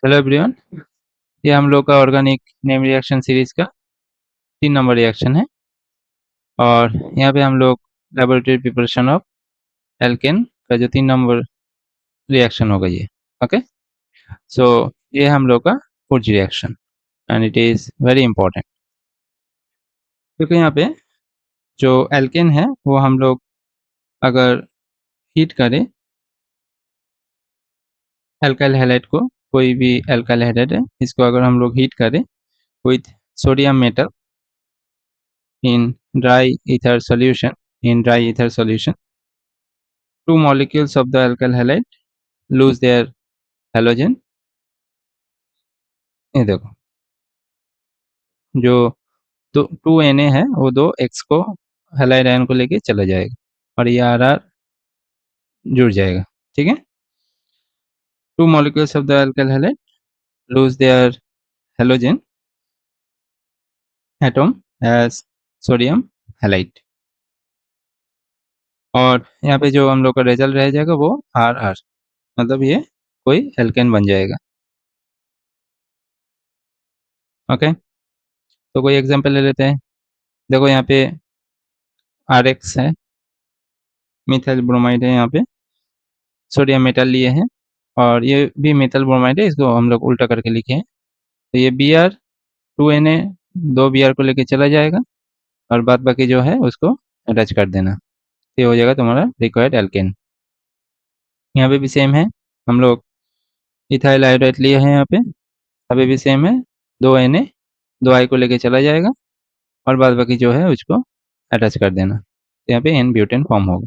Hello everyone. ये हम लोग का ऑर्गेनिक नेम रिएक्शन सीरीज का 3 नंबर रिएक्शन है और यहाँ पे हम लोग लेबोरेटरी प्रिपरेशन ऑफ एल्केन का जो 3 नंबर रिएक्शन होगा ये। ओके, सो ये हम लोग का food reaction and it is very important क्योंकि यहाँ पे जो एल्केन है वो हम लोग अगर हीट करें एल्काइल हैलाइड को, कोई भी एल्काइल हैलाइड है इसको अगर हम लोग हीट करें with sodium metal in dry ether solution, two molecules of the alkyl halide lose their halogen। ये देखो जो टू Na है वो 2 X को हैलाइड आयन को लेके चला जाएगा और ये RR जुड़ जाएगा। ठीक है, to molecules of the alkyl halide lose their halogen atom as sodium halide और यहाँ पे जो हम लोग का रिजल्ट रह जाएगा वो RR, मतलब ये कोई एल्केन बन जाएगा। ओके, तो कोई एग्जांपल ले लेते हैं। देखो यहाँ पे RX है, मिथाइल ब्रोमाइड है, यहाँ पे सोडियम मेटल लिए हैं और ये भी मेटल ब्रोमाइड है, इसको हम लोग उल्टा करके लिखे हैं। तो ये Br 2Na 2Br को लेके चला जाएगा और बाद बाकी जो है उसको अटैच कर देना, ये हो जाएगा तुम्हारा रिक्वायर्ड एल्केन। यहाँ पे भी सेम है, हम लोग इथाइल आयोडाइड लिए हैं, यहाँ पे अभी भी सेम है, 2Na 2I को लेके चला जाएगा और बाद बाकी जो है उसको अटैच कर देना, तो यहाँ पे N ब्यूटेन फॉर्म होगा।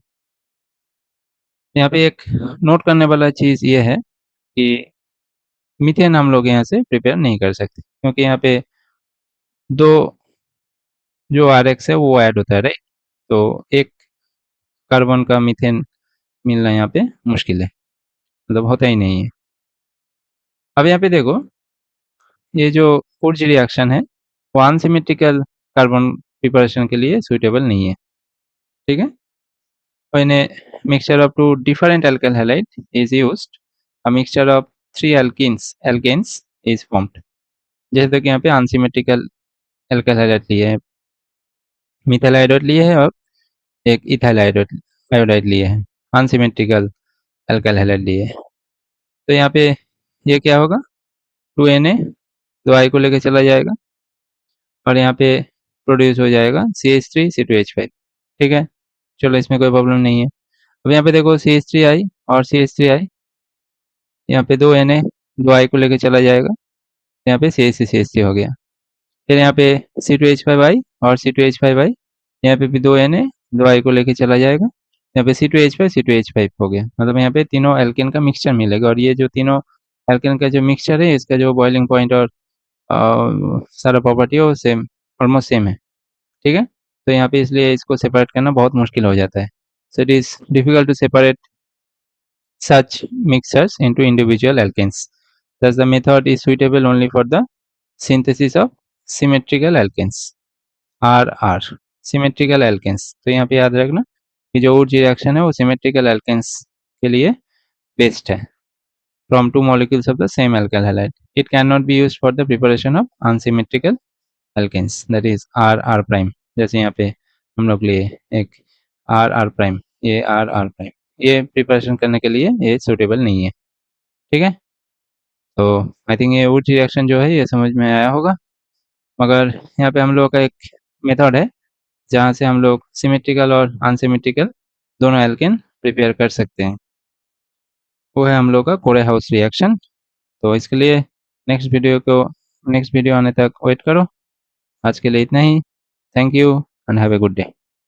यहाँ पे एक नोट करने वाला चीज़ ये है कि मीथेन हम लोग यहाँ से प्रिपेयर नहीं कर सकते क्योंकि यहाँ पे 2 जो RX है वो ऐड होता है, राइट। तो एक कार्बन का मीथेन मिलना यहाँ पे मुश्किल है, मतलब होता ही नहीं है। अब यहाँ पे देखो ये जो फूड रिएक्शन है वो अनसिमेट्रिकल कार्बन प्रिपरेशन के लिए सुइटेबल नहीं है। ठीक है, when a mixture of two different alkyl halide is used, a mixture of 3 alkanes is formed। जैसे कि यहाँ पे अनसिमेट्रिकल एल्काइल हाइड्राइड लिए है, मिथाइल हाइड्राइड लिए है और एक इथाइल आयोडाइड लिए है, अनसिमेट्रिकल एल्काइल हाइड्राइड लिए है। तो यहाँ पे ये क्या होगा, 2Na 2I को लेके चला जाएगा और यहाँ पे प्रोड्यूस हो जाएगा CH3 C2H5। ठीक है, चलो इसमें कोई प्रॉब्लम नहीं है। अब यहाँ पे देखो CH3I और CH3I, यहाँ पे 2Na 2I को लेके चला जाएगा, यहाँ पे CH3 हो गया। फिर यहाँ पे C2H5I और C2H5I, यहाँ पे भी 2Na 2I को लेके चला जाएगा, यहाँ पे C2H5 हो गया, मतलब यहाँ पे तीनों एल्केन का मिक्सचर मिलेगा और ये जो तीनों एल्केन का जो मिक्सचर है इसका जो बॉइलिंग पॉइंट और सारा प्रॉपर्टी है वो सेम, ऑलमोस्ट सेम है। ठीक है, तो यहाँ पे इसलिए इसको सेपरेट करना बहुत मुश्किल हो जाता है, so it is difficult to separate such mixtures into individual alkanes. Thus the method is suitable only for the synthesis of symmetrical alkanes, RR, symmetrical alkanes। तो यहाँ पे याद रखना कि जो वुड रिएक्शन है वो सिमेट्रिकल एल्केन्स के लिए बेस्ट है, from two molecules of the same alkyl halide। It cannot be used for the preparation of unsymmetrical alkanes, that is RR prime। जैसे यहाँ पे हम लोग लिए एक RR prime, ये RR prime, ये प्रिपरेशन करने के लिए ये सूटेबल नहीं है। ठीक है, तो आई थिंक ये वुड रिएक्शन जो है ये समझ में आया होगा, मगर यहाँ पे हम लोग का एक मेथड है जहाँ से हम लोग सिमेट्रिकल और अनसिमेट्रिकल दोनों एल्केन प्रिपेयर कर सकते हैं, वो है हम लोग का कोरे हाउस रिएक्शन। तो इसके लिए नेक्स्ट वीडियो आने तक वेट करो। आज के लिए इतना ही। Thank you and have a good day.